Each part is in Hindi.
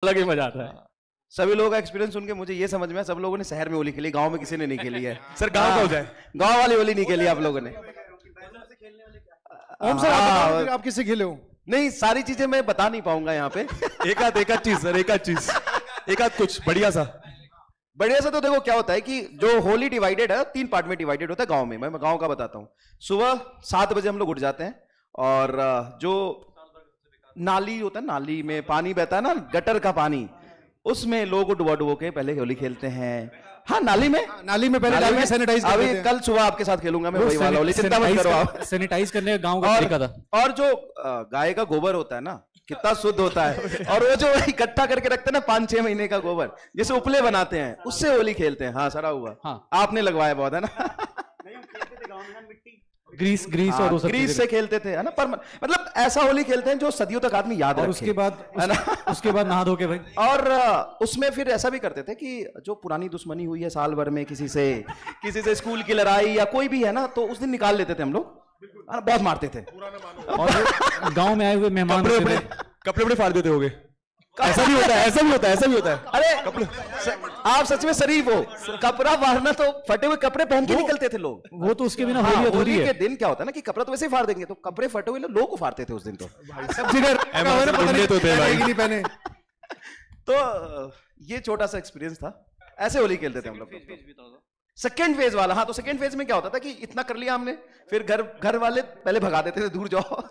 अलग ही मजा आता है। सभी लोगों का एक्सपीरियंस सुन के मुझे ये समझ में आया, सब लोगों ने शहर में होली खेली, गांव में किसी ने नहीं खेली है। सर गांव का हो जाए, गांव वाली होली नहीं खेली आप लोगों ने। ओम सर आप किससे खेले हो? नहीं, सारी चीजें मैं बता नहीं पाऊंगा यहाँ पे। एक आध चीज सर, एक आध चीज, एक आध कुछ बढ़िया सा। तो देखो क्या होता है कि जो होली डिवाइडेड है 3 पार्ट में डिवाइडेड होता है गांव में। मैं गांव का बताता हूँ। सुबह 7 बजे हम लोग उठ जाते हैं और जो नाली होता है, नाली में पानी बहता है ना, गटर का पानी, उसमें लोग डुबो के पहले होली खेलते हैं। हाँ, नाली में पहले डाल के सैनिटाइज करते हैं। कल सुबह आपके साथ खेलूंगा मैं वही वाला होली, चिंता मत करो आप। सैनिटाइज करने का गांव का तरीका था। और जो गाय का गोबर होता है ना, कितना शुद्ध होता है, और वो जो इकट्ठा करके रखते हैं ना 5-6 महीने का गोबर, जैसे उपले बनाते हैं, उससे होली खेलते हैं। हाँ, सड़ा हुआ। हाँ, आपने लगवाया बहुत है ना। ग्रीस और ग्रीस से खेलते थे, है ना। पर मतलब ऐसा होली खेलते हैं जो सदियों तक आदमी याद रखे। उसके बाद नहा धो के भाई। और उसमें फिर ऐसा भी करते थे कि जो पुरानी दुश्मनी हुई है साल भर में, किसी से स्कूल की लड़ाई या कोई भी है ना, तो उस दिन निकाल लेते थे हम लोग, बहुत मारते थे। और गांव में आए हुए मेहमान कपड़े फाड़ देते होगे। ऐसा भी होता है। अरे आप सच में शरीफ हो। कपड़ा फाड़ना तो फटे हुए कपड़े पहन के निकलते थे लोग। वो तो उसके बिना होली अधूरी है। के दिन क्या होता है ना कि कपड़ा तो वैसे ही फाड़ देंगे, तो कपड़े फटे हुए लोग को फाड़ते थे उस दिन। तो तो ये छोटा सा एक्सपीरियंस था। ऐसे होली खेलते थे हम लोग। सेकेंड फेज वाला, हाँ, तो सेकेंड फेज में क्या होता था कि इतना कर लिया हमने, फिर घर वाले पहले भगा देते थे, दूर जाओ,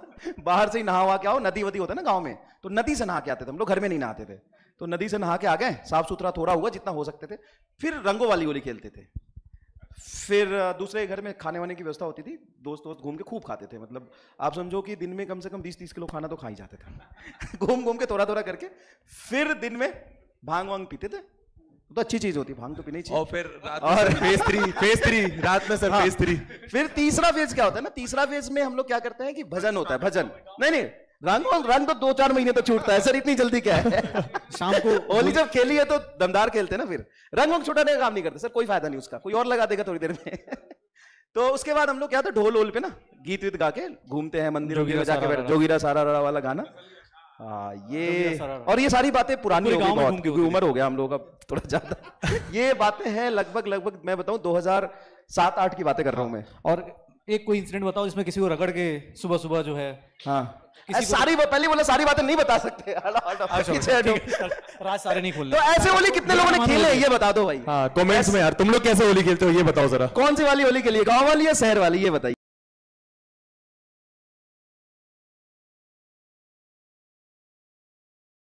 बाहर से ही नहा के आओ। नदी वदी होता है ना गांव में, तो नदी से नहा के आते थे हम लोग, घर में नहीं नहाते थे। तो नदी से नहा के आ गए, साफ सुथरा थोड़ा हुआ जितना हो सकते थे, फिर रंगों वाली होली खेलते थे। फिर दूसरे घर में खाने वाने की व्यवस्था होती थी, दोस्त घूम के खूब खाते थे। मतलब आप समझो कि दिन में कम से कम 20-30 किलो खाना तो खा ही जाते थे। घूम के थोड़ा करके। फिर दिन में भांग वांग पीते थे, तो अच्छी चीज होती है, भांग तो पीनी चाहिए। और फिर फेज 3 रात में सर, फेज 3। फिर तीसरा फेज क्या होता है ना, तीसरा फेज में हम लोग क्या करते हैं कि भजन होता है। भजन नहीं, रंग तो 2-4 महीने तो छूटता है सर, इतनी जल्दी क्या है। शाम को होली जब खेली है तो दमदार खेलते हैं ना, फिर रंग छुटाने का काम नहीं करते सर, कोई फायदा नहीं उसका, कोई और लगा देगा थोड़ी देर में। तो उसके बाद हम लोग क्या था, ढोल वोल पे ना गीत वीत गा के घूमते हैं, मंदिरों में जाके जोगिरा सारा वाला गाना। और ये सारी बातें पुरानी हो गई, क्योंकि उम्र हो गया हम लोग अब थोड़ा ज्यादा। ये बातें हैं लगभग मैं बताऊं 2007-8 की बातें कर रहा हूं मैं। और एक कोई इंसिडेंट बताओ जिसमें किसी को रगड़ के सुबह जो है। हाँ, पहले बोला सारी बातें नहीं बता सकते, राज सारे नहीं खोलने। तो ऐसे होली कितने लोगों ने खेले ये बता दो भाई। हाँ, कमेंट्स में यार, तुम लोग कैसे होली खेलते हो ये बताओ जरा। कौन सी वाली होली खेली, गांव वाली या शहर वाली, ये बताइए।